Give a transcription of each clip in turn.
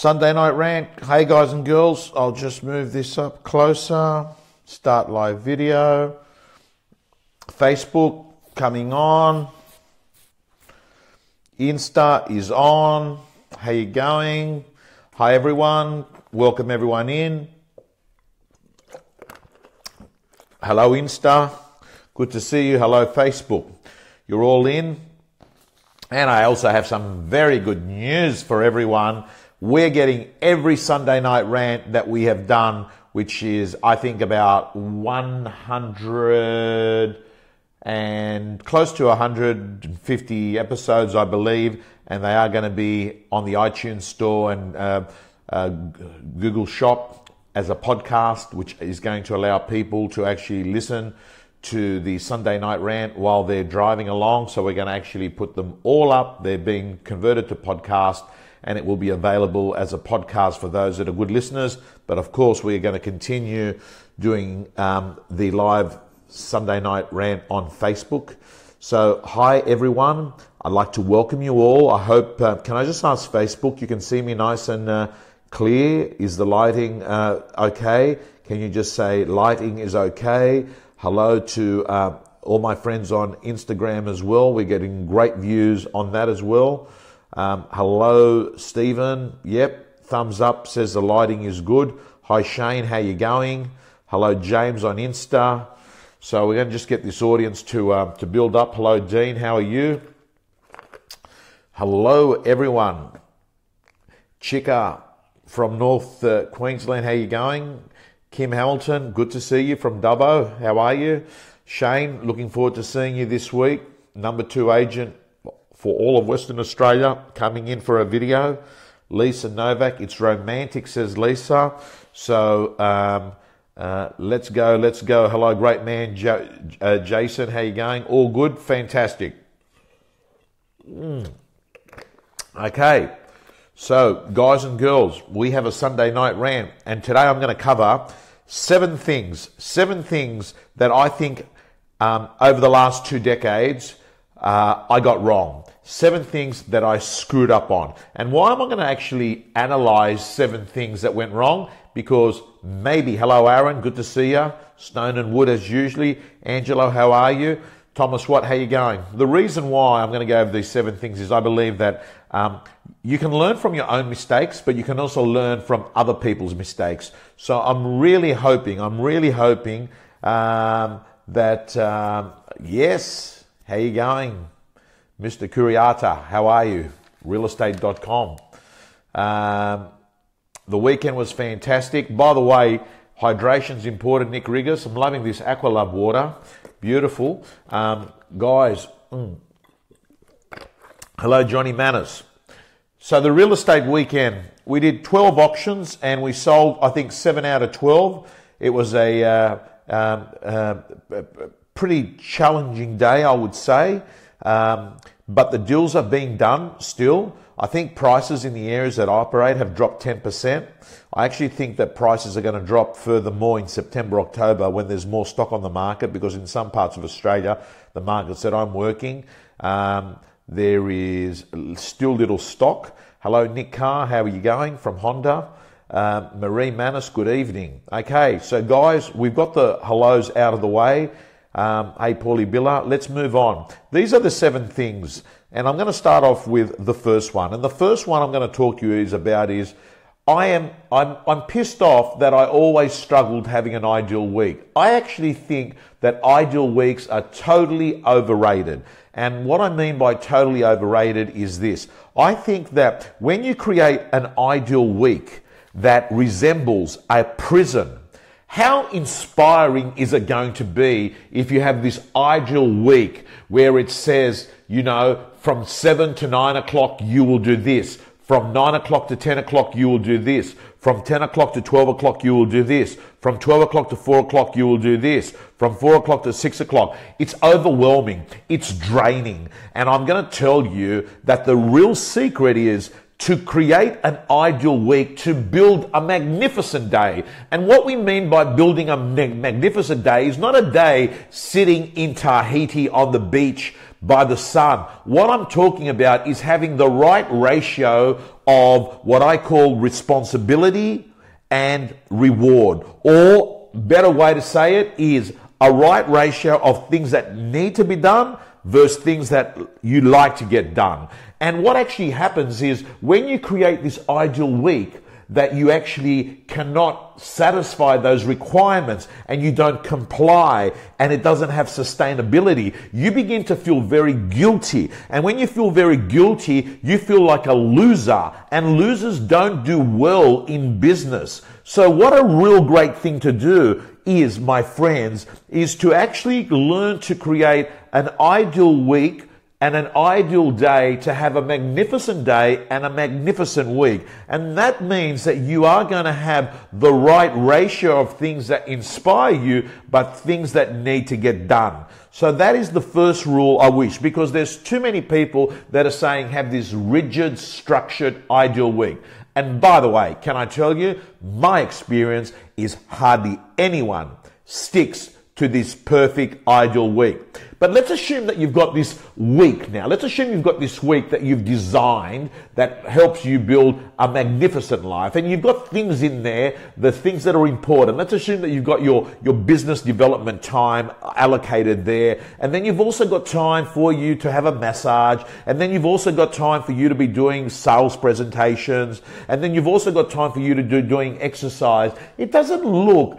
Sunday Night Rant. Hey guys and girls, I'll just move this up closer. Start live video. Facebook coming on. Insta is on. How you going? Hi everyone. Welcome everyone in. Hello Insta. Good to see you. Hello Facebook. You're all in. And I also have some very good news for everyone. We're getting every Sunday Night Rant that we have done, which is, I think, about 100 and close to 150 episodes, I believe. And they are going to be on the iTunes Store and Google Shop as a podcast, which is going to allow people to actually listen to the Sunday Night Rant while they're driving along. So we're going to actually put them all up. They're being converted to podcast, and it will be available as a podcast for those that are good listeners. But of course, we're going to continue doing the live Sunday Night Rant on Facebook. So hi everyone. I'd like to welcome you all. I hope, can I just ask Facebook, you can see me nice and clear? Is the lighting okay? Can you just say lighting is okay? Hello to all my friends on Instagram as well. We're getting great views on that as well. Hello, Stephen. Yep, thumbs up, says the lighting is good. Hi, Shane. How you going? Hello, James on Insta. So we're going to just get this audience to build up. Hello, Dean. How are you? Hello, everyone. Chika from North Queensland. How you going? Kim Hamilton, good to see you from Dubbo. How are you? Shane, looking forward to seeing you this week. Number 2 agent for all of Western Australia, coming in for a video. Lisa Novak, it's romantic, says Lisa. So let's go. Hello, great man, Jason. How you going? All good? Fantastic. Okay. So, guys and girls, we have a Sunday Night Rant, and today I'm going to cover 7 things that I think over the last 2 decades I got wrong. 7 things that I screwed up on. And why am I going to actually analyze 7 things that went wrong? Because maybe, hello Aaron, good to see you. Stone and Wood as usually. Angelo, how are you? Thomas Watt, how you going? The reason why I'm going to go over these 7 things is I believe that you can learn from your own mistakes, but you can also learn from other people's mistakes. So I'm really hoping that, yes, how you going? Mr. Curiata, how are you? Realestate.com. The weekend was fantastic. By the way, hydration's important, Nick Riggers. I'm loving this Aqualub water. Beautiful. Guys, hello, Johnny Manners. So the real estate weekend, we did 12 auctions and we sold, I think, 7 out of 12. It was a pretty challenging day, I would say. But the deals are being done still. I think prices in the areas that I operate have dropped 10%. I actually think that prices are going to drop furthermore in September, October when there's more stock on the market, because in some parts of Australia, the markets that I'm working, there is still little stock. Hello, Nick Carr. How are you going? From Honda. Marie Manis, good evening. Okay, so guys, we've got the hellos out of the way. Hey, Paulie Biller, let's move on. These are the 7 things, and I'm going to start off with the first one. And the first one I'm going to talk to you is I'm pissed off that I always struggled having an ideal week. I actually think that ideal weeks are totally overrated. And what I mean by totally overrated is this. I think that when you create an ideal week that resembles a prison, how inspiring is it going to be if you have this ideal week where it says, you know, from 7 to 9 o'clock you will do this. From 9 o'clock to 10 o'clock you will do this. From 10 o'clock to 12 o'clock you will do this. From 12 o'clock to 4 o'clock you will do this. From 4 o'clock to 6 o'clock. It's overwhelming. It's draining. And I'm going to tell you that the real secret is to create an ideal week, to build a magnificent day. And what we mean by building a magnificent day is not a day sitting in Tahiti on the beach by the sun. What I'm talking about is having the right ratio of what I call responsibility and reward. Or, better way to say it is a right ratio of things that need to be done versus things that you like to get done. And what actually happens is when you create this ideal week that you actually cannot satisfy those requirements and you don't comply and it doesn't have sustainability, you begin to feel very guilty. And when you feel very guilty, you feel like a loser, and losers don't do well in business. So what a real great thing to do is, my friends, is to actually learn to create an ideal week and an ideal day, to have a magnificent day and a magnificent week. And that means that you are going to have the right ratio of things that inspire you, but things that need to get done. So that is the first rule, I wish, because there's too many people that are saying have this rigid, structured, ideal week. And by the way, can I tell you, my experience is hardly anyone sticks to this perfect ideal week. But let's assume that you've got this week now. Let's assume you've got this week that you've designed that helps you build a magnificent life. And you've got things in there, the things that are important. Let's assume that you've got your business development time allocated there. And then you've also got time for you to have a massage. And then you've also got time for you to be doing sales presentations. And then you've also got time for you to doing exercise. It doesn't look,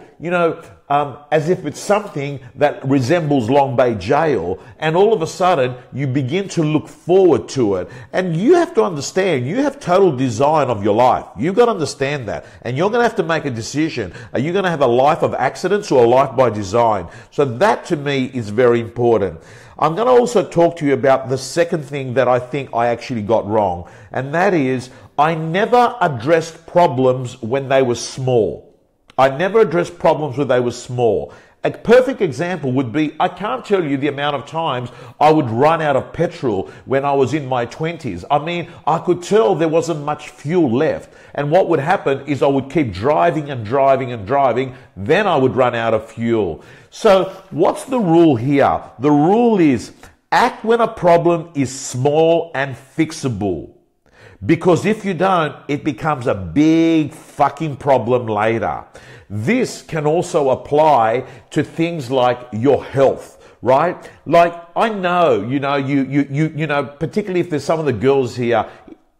as if it's something that resembles Long Bay Jail, and all of a sudden you begin to look forward to it. And you have to understand, you have total design of your life. You've got to understand that. And you're going to have to make a decision. Are you going to have a life of accidents or a life by design? So that to me is very important. I'm going to also talk to you about the second thing that I think I actually got wrong. And that is, I never addressed problems when they were small. I never addressed problems when they were small. A perfect example would be, I can't tell you the amount of times I would run out of petrol when I was in my 20s. I mean, I could tell there wasn't much fuel left. And what would happen is I would keep driving and driving and driving. Then I would run out of fuel. So what's the rule here? The rule is act when a problem is small and fixable. Because if you don't, it becomes a big fucking problem later. This can also apply to things like your health, right? Like, I know, particularly if there's some of the girls here,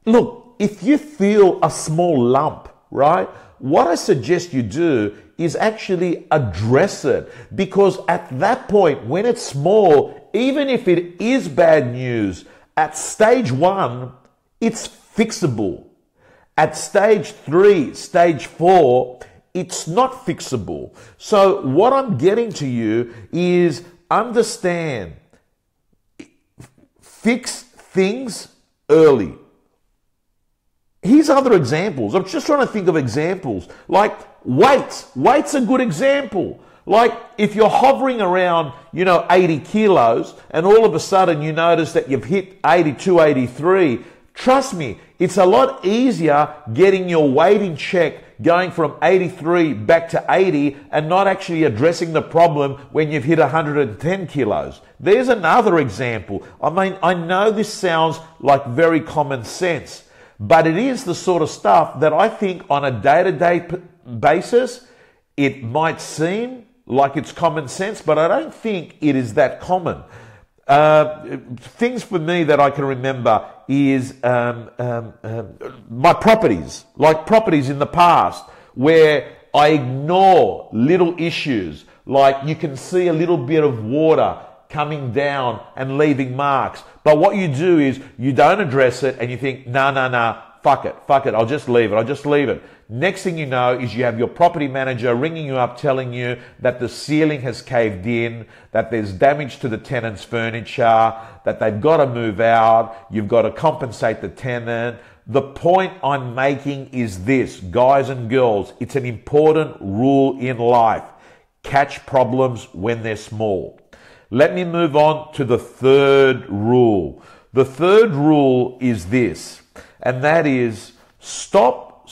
look, if you feel a small lump, right? What I suggest you do is actually address it, because at that point, when it's small, even if it is bad news, at stage 1, it's fixable. At stage 3, stage 4, it's not fixable. So what I'm getting to you is understand, fix things early. Here's other examples. I'm just trying to think of examples. Like weights. Weight's a good example. Like if you're hovering around, 80 kilos, and all of a sudden you notice that you've hit 82, 83, trust me, it's a lot easier getting your weight in check, going from 83 back to 80, and not actually addressing the problem when you've hit 110 kilos. There's another example. I mean, I know this sounds like very common sense, but it is the sort of stuff that I think on a day-to-day basis, it might seem like it's common sense, but I don't think it is that common. Things for me that I can remember is my properties, like properties in the past where I ignore little issues, like you can see a little bit of water coming down and leaving marks. But what you do is you don't address it and you think, nah, fuck it, I'll just leave it. Next thing you know is you have your property manager ringing you up telling you that the ceiling has caved in, that there's damage to the tenant's furniture, that they've got to move out, you've got to compensate the tenant. The point I'm making is this, guys and girls, it's an important rule in life. Catch problems when they're small. Let me move on to the third rule. The third rule is this, and that is stop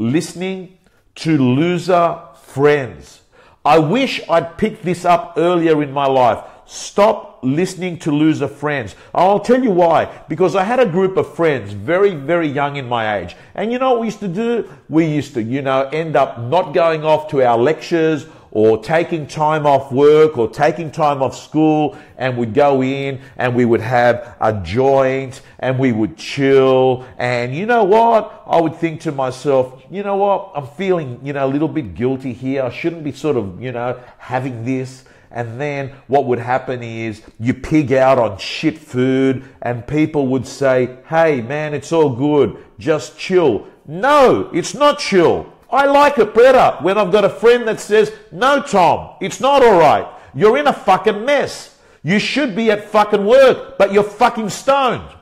listening to loser friends. I wish I'd picked this up earlier in my life. Stop stop listening to loser friends. I'll tell you why. Because I had a group of friends, very, very young in my age. And you know what we used to do? We used to, end up not going off to our lectures or taking time off work or taking time off school, and we'd go in and we would have a joint and we would chill. And you know what? I would think to myself, you know what? I'm feeling, a little bit guilty here. I shouldn't be sort of, having this. And then what would happen is you pig out on shit food and people would say, hey man, it's all good. Just chill. No, it's not chill. I like it better when I've got a friend that says, no, Tom, it's not all right. You're in a fucking mess. You should be at fucking work, but you're fucking stoned.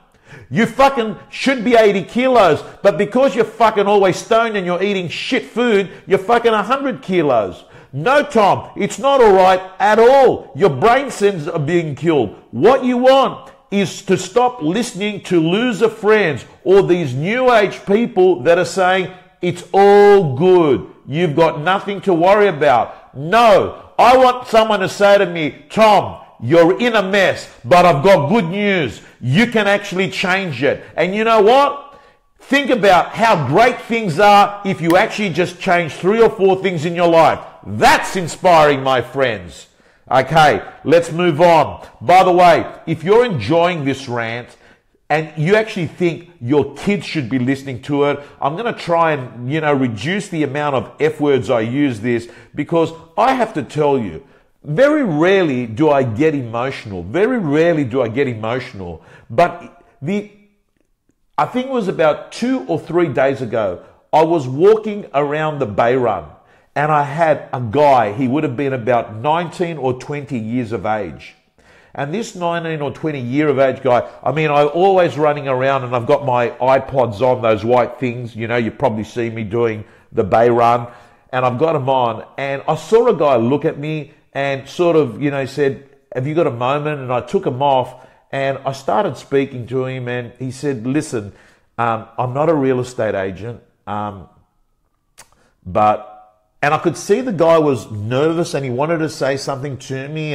You fucking should be 80 kilos, but because you're fucking always stoned and you're eating shit food, you're fucking 100 kilos. No, Tom, it's not all right at all. Your brain cells are being killed. What you want is to stop listening to loser friends or these new age people that are saying, it's all good. You've got nothing to worry about. No, I want someone to say to me, Tom, you're in a mess, but I've got good news. You can actually change it. And you know what? Think about how great things are if you actually just change 3 or 4 things in your life. That's inspiring, my friends. Okay, let's move on. By the way, if you're enjoying this rant, and you actually think your kids should be listening to it, I'm going to try and, reduce the amount of F words I use this, because I have to tell you, very rarely do I get emotional. Very rarely do I get emotional. But I think it was about 2 or 3 days ago, I was walking around the Bay Run and I had a guy, he would have been about 19 or 20 years of age. And this 19 or 20 year of age guy, I'm always running around and I've got my iPods on, those white things, you probably see me doing the Bay Run, and I've got them on. And I saw a guy look at me and sort of, said, have you got a moment? And I took him off and I started speaking to him, and he said, listen, I'm not a real estate agent, and I could see the guy was nervous and he wanted to say something to me,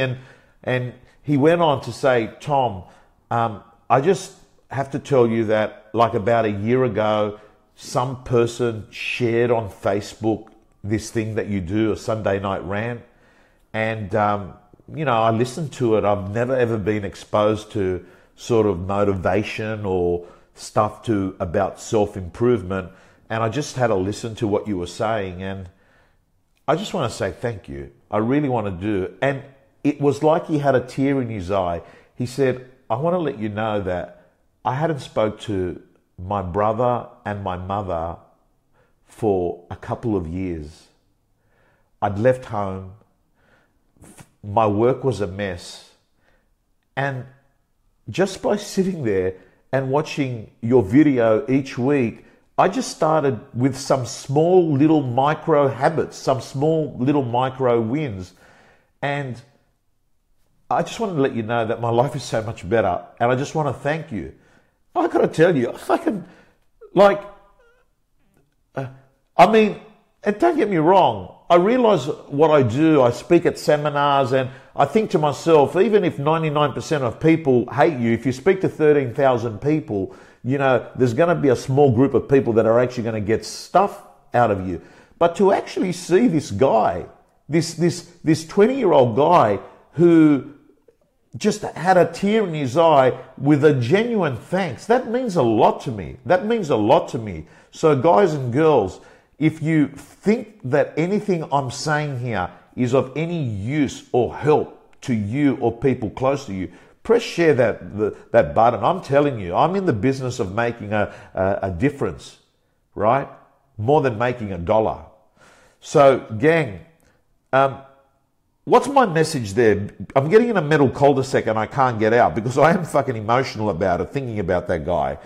and he went on to say, Tom, I just have to tell you that like about a year ago, some person shared on Facebook this thing that you do, a Sunday night rant. And, I listened to it. I've never ever been exposed to sort of motivation or stuff about self-improvement. And I just had to listen to what you were saying. And I just want to say thank you. I really want to do. And it was like he had a tear in his eye. He said, I want to let you know that I hadn't spoke to my brother and my mother for a couple of years. I'd left home. My work was a mess. And just by sitting there and watching your video each week, I just started with some small little micro habits, some small little micro wins. And I just wanted to let you know that my life is so much better, and I just want to thank you. I got to tell you, and don't get me wrong, I realize what I do. I speak at seminars, and I think to myself, even if 99% of people hate you, if you speak to 13,000 people, there's going to be a small group of people that are actually going to get stuff out of you. But to actually see this guy, this 20-year-old guy who just had a tear in his eye with a genuine thanks, that means a lot to me. That means a lot to me. So guys and girls, if you think that anything I'm saying here is of any use or help to you or people close to you, press share that button. I'm telling you, I'm in the business of making a difference, right? More than making $1. So gang, what's my message there? I'm getting in a metal cul-de-sac and I can't get out because I am fucking emotional about it, thinking about that guy.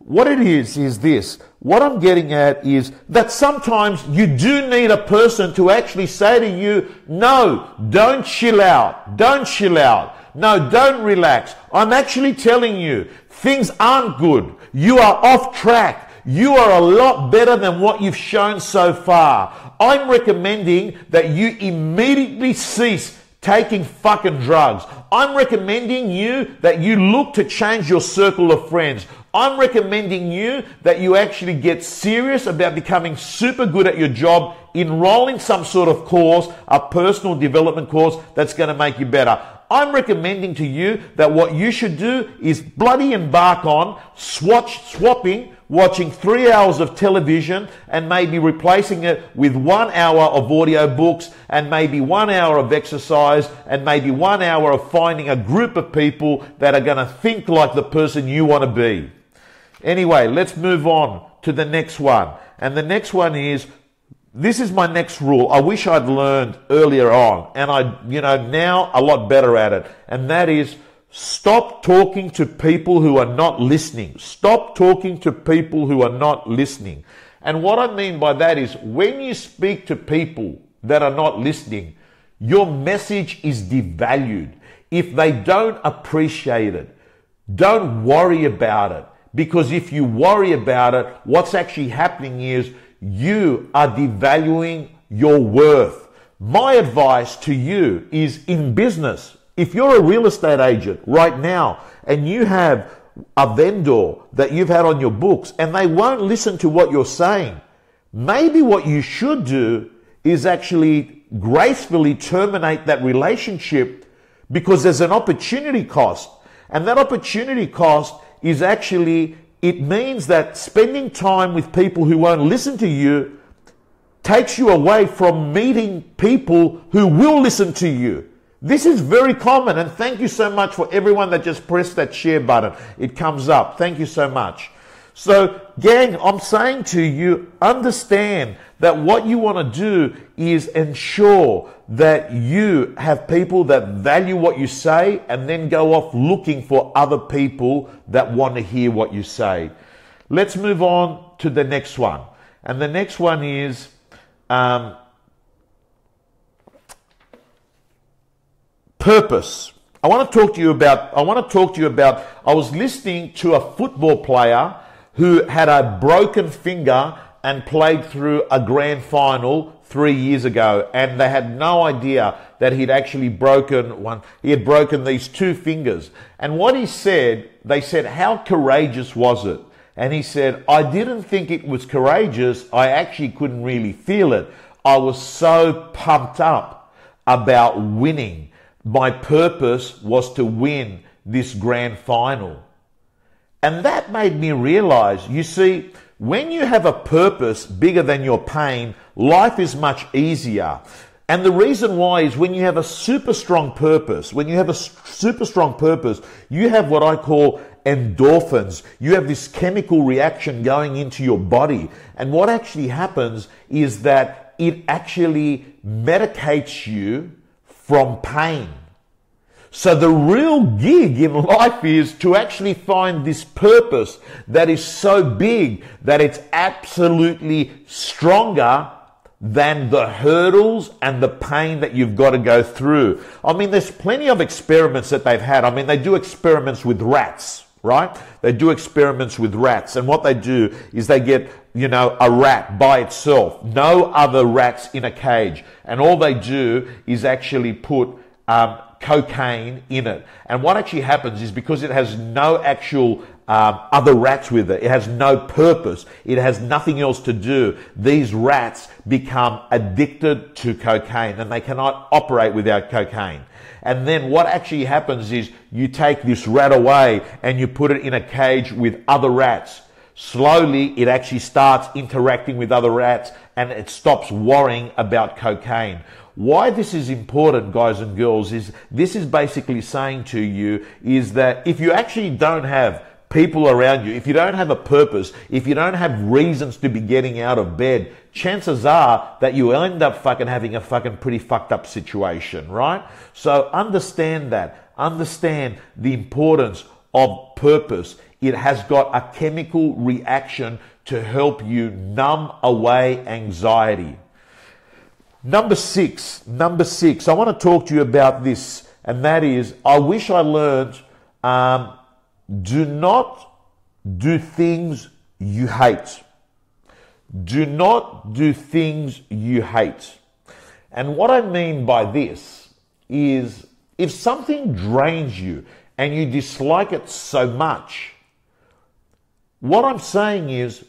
What it is this. What I'm getting at is that sometimes you do need a person to actually say to you, no, don't chill out. Don't chill out. No, don't relax. I'm actually telling you, things aren't good. You are off track. You are a lot better than what you've shown so far. I'm recommending that you immediately cease taking fucking drugs. I'm recommending you that you look to change your circle of friends. I'm recommending you that you actually get serious about becoming super good at your job, enroll in some sort of course, a personal development course that's going to make you better. I'm recommending to you that what you should do is bloody embark on swapping, watching 3 hours of television and maybe replacing it with 1 hour of audio books and maybe 1 hour of exercise and maybe 1 hour of finding a group of people that are going to think like the person you want to be. Anyway, let's move on to the next one. And the next one is, this is my next rule. I wish I'd learned earlier on, and now a lot better at it. And that is, stop talking to people who are not listening. Stop talking to people who are not listening. And what I mean by that is, when you speak to people that are not listening, your message is devalued. If they don't appreciate it, don't worry about it. Because if you worry about it, what's actually happening is you are devaluing your worth. My advice to you is, in business, if you're a real estate agent right now and you have a vendor that you've had on your books and they won't listen to what you're saying, maybe what you should do is actually gracefully terminate that relationship, because there's an opportunity cost. And that opportunity cost is actually, it means that spending time with people who won't listen to you takes you away from meeting people who will listen to you. This is very common, and thank you so much for everyone that just pressed that share button. It comes up. Thank you so much. So, gang, I'm saying to you, understand that what you want to do is ensure that you have people that value what you say, and then go off looking for other people that want to hear what you say. Let's move on to the next one. And the next one is purpose. I want to talk to you about, I was listening to a football player who had a broken finger and played through a grand final 3 years ago, and they had no idea that he'd actually broken one. He had broken these 2 fingers. And what he said, they said, how courageous was it? And he said, I didn't think it was courageous. I actually couldn't really feel it. I was so pumped up about winning. My purpose was to win this grand final. And that made me realize, you see, when you have a purpose bigger than your pain, life is much easier. And the reason why is, when you have a super strong purpose, you have what I call endorphins. You have this chemical reaction going into your body. And what actually happens is that it actually medicates you from pain. So the real gig in life is to actually find this purpose that is so big that it's absolutely stronger than the hurdles and the pain that you've got to go through. I mean, there's plenty of experiments that they've had. I mean, they do experiments with rats, right? They do experiments with rats. And what they do is they get, a rat by itself, no other rats in a cage. And all they do is actually put cocaine in it. And what actually happens is, because it has no actual other rats with it, it has no purpose, it has nothing else to do, these rats become addicted to cocaine and they cannot operate without cocaine. And then what actually happens is, you take this rat away and you put it in a cage with other rats. Slowly it actually starts interacting with other rats and it stops worrying about cocaine. Why this is important, guys and girls, is this is basically saying to you is that if you actually don't have people around you, if you don't have a purpose, if you don't have reasons to be getting out of bed, chances are that you end up having a pretty fucked up situation, right? So understand that. Understand the importance of purpose. It has got a chemical reaction to help you numb away anxiety. Number six, I want to talk to you about this, and that is, I wish I learned, do not do things you hate. Do not do things you hate. And what I mean by this is if something drains you and you dislike it so much, what I'm saying is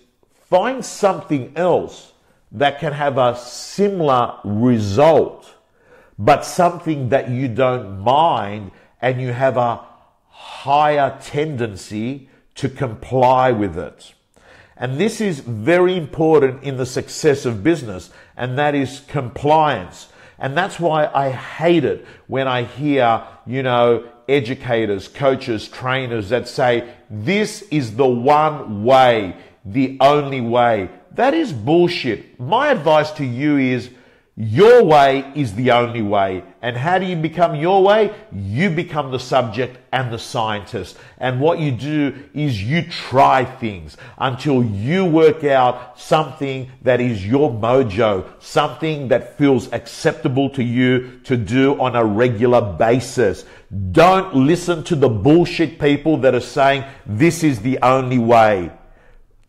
find something else that can have a similar result, but something that you don't mind and you have a higher tendency to comply with it. And this is very important in the success of business, and that is compliance. And that's why I hate it when I hear, educators, coaches, trainers that say, this is the one way, the only way. That is bullshit. My advice to you is, your way is the only way. And how do you become your way? You become the subject and the scientist. And what you do is you try things until you work out something that is your mojo, something that feels acceptable to you to do on a regular basis. Don't listen to the bullshit people that are saying this is the only way.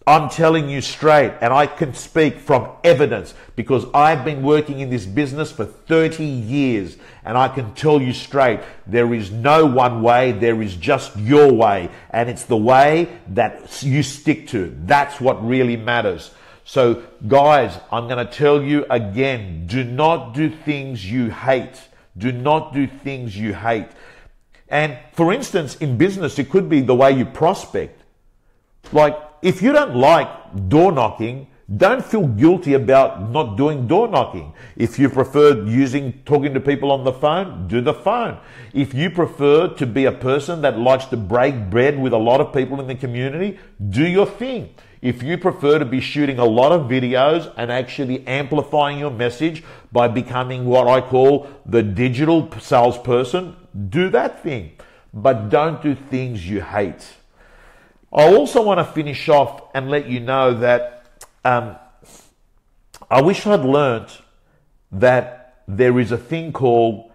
I'm telling you straight, and I can speak from evidence because I've been working in this business for 30 years, and I can tell you straight, there is no one way, there is just your way, and it's the way that you stick to. That's what really matters. So guys, I'm going to tell you again, do not do things you hate. Do not do things you hate. And for instance, in business, it could be the way you prospect. Like, if you don't like door knocking, don't feel guilty about not doing door knocking. If you prefer talking to people on the phone, do the phone. If you prefer to be a person that likes to break bread with a lot of people in the community, do your thing. If you prefer to be shooting a lot of videos and actually amplifying your message by becoming what I call the digital salesperson, do that thing. But don't do things you hate. I also want to finish off and let you know that I wish I'd learnt that there is a thing called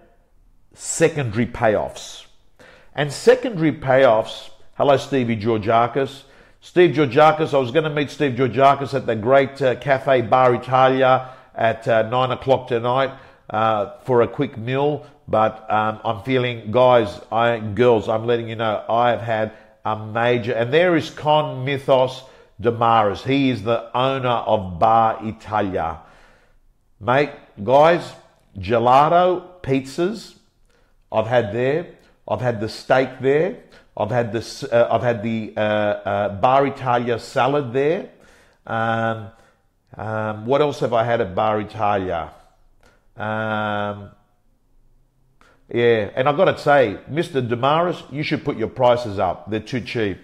secondary payoffs. And secondary payoffs, hello Stevie Georgiakis. Steve Georgiakis, I was going to meet Steve Georgiakis at the great Cafe Bar Italia at 9 o'clock tonight for a quick meal. But I'm feeling, girls, I'm letting you know, I have had a major, and there is Con Mythos Damaris. He is the owner of Bar Italia. Mate, guys, gelato, pizzas, I've had there. I've had the steak there. I've had the Bar Italia salad there. What else have I had at Bar Italia? Yeah, and I've got to say, Mr. Damaris, you should put your prices up. They're too cheap.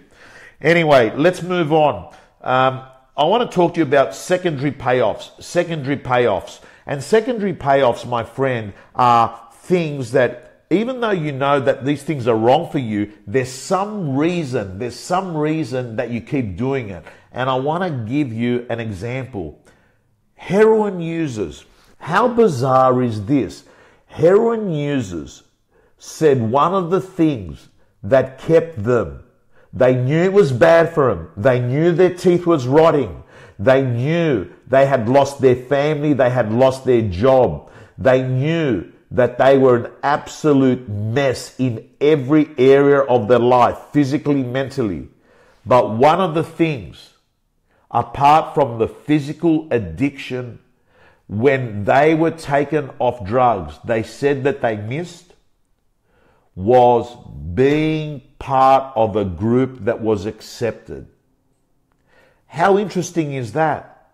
Anyway, let's move on. I want to talk to you about secondary payoffs. Secondary payoffs. And secondary payoffs, my friend, are things that even though you know that these things are wrong for you, there's some reason that you keep doing it. And I want to give you an example. Heroin users. How bizarre is this? Heroin users said one of the things that kept them, they knew it was bad for them. They knew their teeth was rotting. They knew they had lost their family. They had lost their job. They knew that they were an absolute mess in every area of their life, physically, mentally. But one of the things, apart from the physical addiction, when they were taken off drugs, they said that they missed was being part of a group that was accepted. How interesting is that?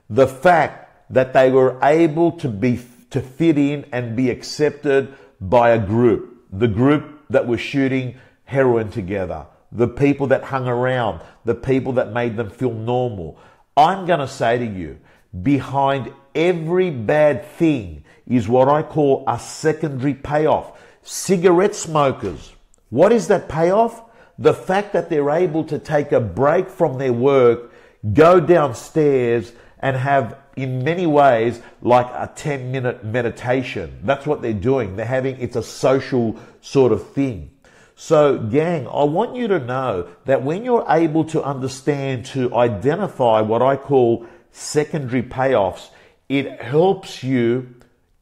The fact that they were able to fit in and be accepted by a group, the group that was shooting heroin together, the people that hung around, the people that made them feel normal. I'm going to say to you, behind every bad thing is what I call a secondary payoff. Cigarette smokers. What is that payoff? The fact that they're able to take a break from their work, go downstairs and have, in many ways, like a 10-minute meditation. That's what they're doing. It's a social sort of thing. So, gang, I want you to know that when you're able to understand, to identify what I call secondary payoffs, it helps you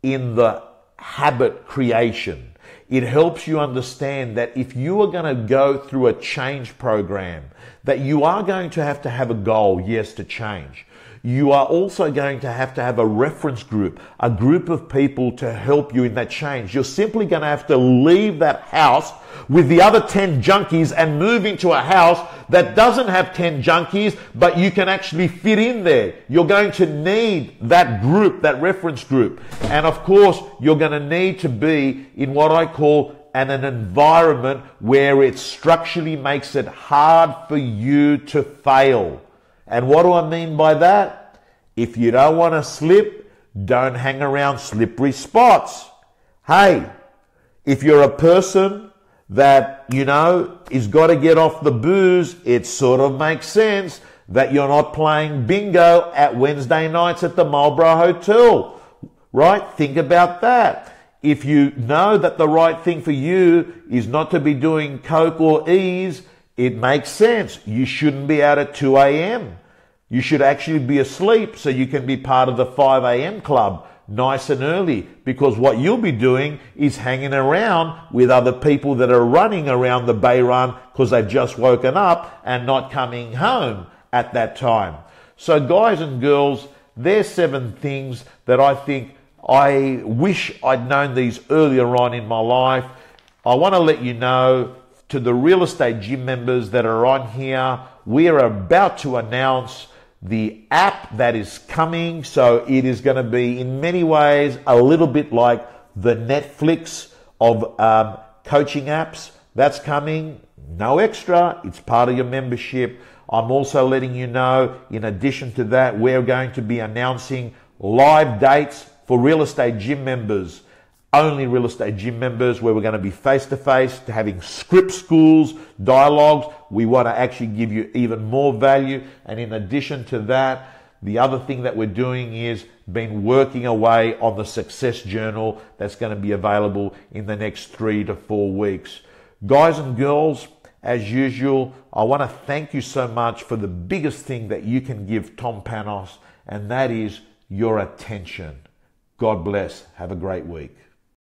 in the habit creation. It helps you understand that if you are going to go through a change program, that you are going to have a goal, yes, to change. You are also going to have a reference group, a group of people to help you in that change. You're simply going to have to leave that house with the other 10 junkies and move into a house that doesn't have 10 junkies, but you can actually fit in there. You're going to need that group, that reference group. And of course, you're going to need to be in what I call an environment where it structurally makes it hard for you to fail. And what do I mean by that? If you don't want to slip, don't hang around slippery spots. Hey, if you're a person that, is got to get off the booze, it sort of makes sense that you're not playing bingo at Wednesday nights at the Marlborough Hotel, right? Think about that. If you know that the right thing for you is not to be doing coke or E's, it makes sense. You shouldn't be out at 2 a.m. You should actually be asleep so you can be part of the 5 a.m. club nice and early, because what you'll be doing is hanging around with other people that are running around the Bay Run because they've just woken up and not coming home at that time. So guys and girls, there's 7 things that I think I wish I'd known these earlier on in my life. I want to let you know, to the real estate gym members that are on here, we are about to announce the app that is coming. So it is going to be in many ways a little bit like the Netflix of coaching apps. That's coming. No extra. It's part of your membership. I'm also letting you know, in addition to that, we're going to be announcing live dates for real estate gym members. Only real estate gym members, where we're going to be face-to-face, having script schools, dialogues. We want to actually give you even more value. And in addition to that, the other thing that we're doing is been working away on the success journal that's going to be available in the next 3 to 4 weeks. Guys and girls, as usual, I want to thank you so much for the biggest thing that you can give Tom Panos, and that is your attention. God bless. Have a great week.